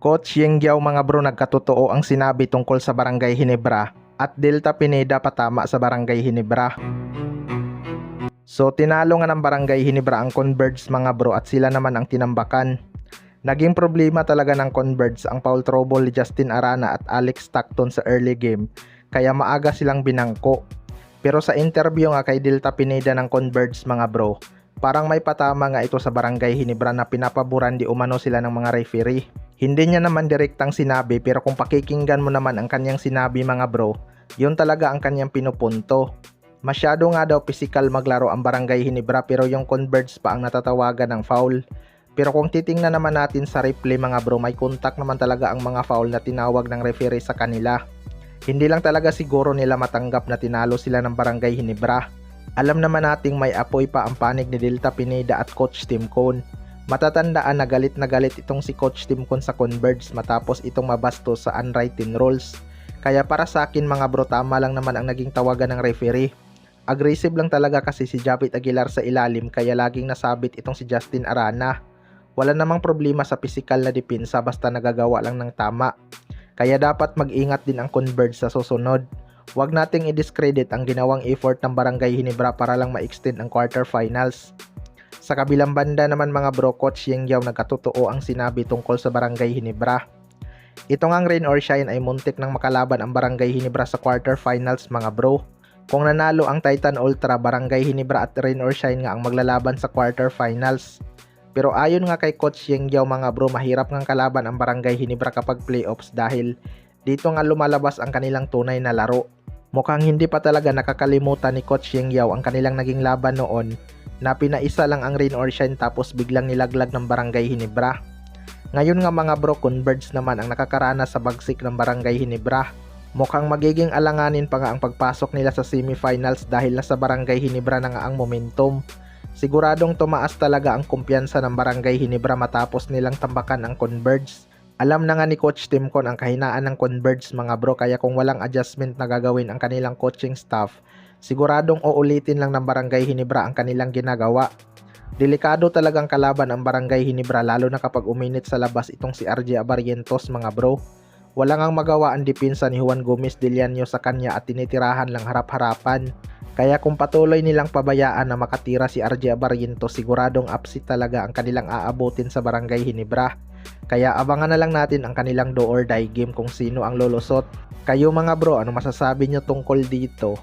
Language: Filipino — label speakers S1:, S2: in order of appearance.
S1: Coach Yengyaw mga bro, nagkatotoo ang sinabi tungkol sa Barangay Hinebra at Delta Pineda patama sa Barangay Hinebra. So tinalo nga ng Barangay Hinebra ang Converge mga bro at sila naman ang tinambakan. Naging problema talaga ng Converge ang foul trouble ni Justin Arana at Alex Stockton sa early game kaya maaga silang binangko. Pero sa interview nga kay Delta Pineda ng Converge mga bro, parang may patama nga ito sa Barangay Hinebra na pinapaboran di umano sila ng mga referee. Hindi niya naman direktang sinabi pero kung pakikinggan mo naman ang kanyang sinabi mga bro, yun talaga ang kanyang pinupunto. Masyado nga daw physical maglaro ang Barangay Hinebra pero yung Converge pa ang natatawagan ng foul. Pero kung titingnan naman natin sa replay mga bro, may contact naman talaga ang mga foul na tinawag ng referee sa kanila. Hindi lang talaga siguro nila matanggap na tinalo sila ng Barangay Hinebra. Alam naman nating may apoy pa ang panig ni Delta Pineda at Coach Tim Cone. Matatandaan na galit itong si Coach Tim Cone sa Converge matapos itong mabastos sa unwritten rules. Kaya para sa akin mga bro, tama lang naman ang naging tawagan ng referee. Aggressive lang talaga kasi si Japit Aguilar sa ilalim kaya laging nasabit itong si Justin Arana. Wala namang problema sa physical na depensa basta nagagawa lang ng tama. Kaya dapat mag-ingat din ang Converge sa susunod. Huwag nating i-discredit ang ginawang effort ng Barangay Hinebra para lang ma-extend ang quarterfinals. Sa kabilang banda naman mga bro, Coach Yengyaw nagkatotoo ang sinabi tungkol sa Barangay Hinebra. Ito ngang rain or shine ay muntik nang makalaban ang Barangay Hinebra sa quarterfinals mga bro. Kung nanalo ang Titan Ultra, Barangay Hinebra at rain or shine nga ang maglalaban sa quarterfinals. Pero ayon nga kay Coach Yengyaw mga bro, mahirap ngang kalaban ang Barangay Hinebra kapag playoffs dahil dito nga lumalabas ang kanilang tunay na laro. Mukhang hindi pa talaga nakakalimutan ni Coach Yengyaw ang kanilang naging laban noon na pinaisa lang ang rain or shine tapos biglang nilaglag ng Barangay Hinebra. Ngayon nga mga bro, Converge naman ang nakakaranas sa bagsik ng Barangay Hinebra. Mukhang magiging alanganin pa nga ang pagpasok nila sa semifinals dahil nasa Barangay Hinebra na nga ang momentum. Siguradong tumaas talaga ang kumpiyansa ng Barangay Hinebra matapos nilang tambakan ang Converge. Alam na nga ni Coach Tim Cone ang kahinaan ng Converge mga bro kaya kung walang adjustment na gagawin ang kanilang coaching staff, siguradong uulitin lang ng Barangay Hinebra ang kanilang ginagawa. Delikado talagang kalaban ang Barangay Hinebra lalo na kapag uminit sa labas itong si RJ Abarrientos mga bro. Wala ngang magawa ang depensa ni Juan Gomez Deliano sa kanya at tinitirahan lang harap-harapan. Kaya kung patuloy nilang pabayaan na makatira si RJ Abarrientos, siguradong upset talaga ang kanilang aabutin sa Barangay Hinebra. Kaya abangan na lang natin ang kanilang do or die game kung sino ang lulusot. Kayo mga bro, ano masasabi nyo tungkol dito?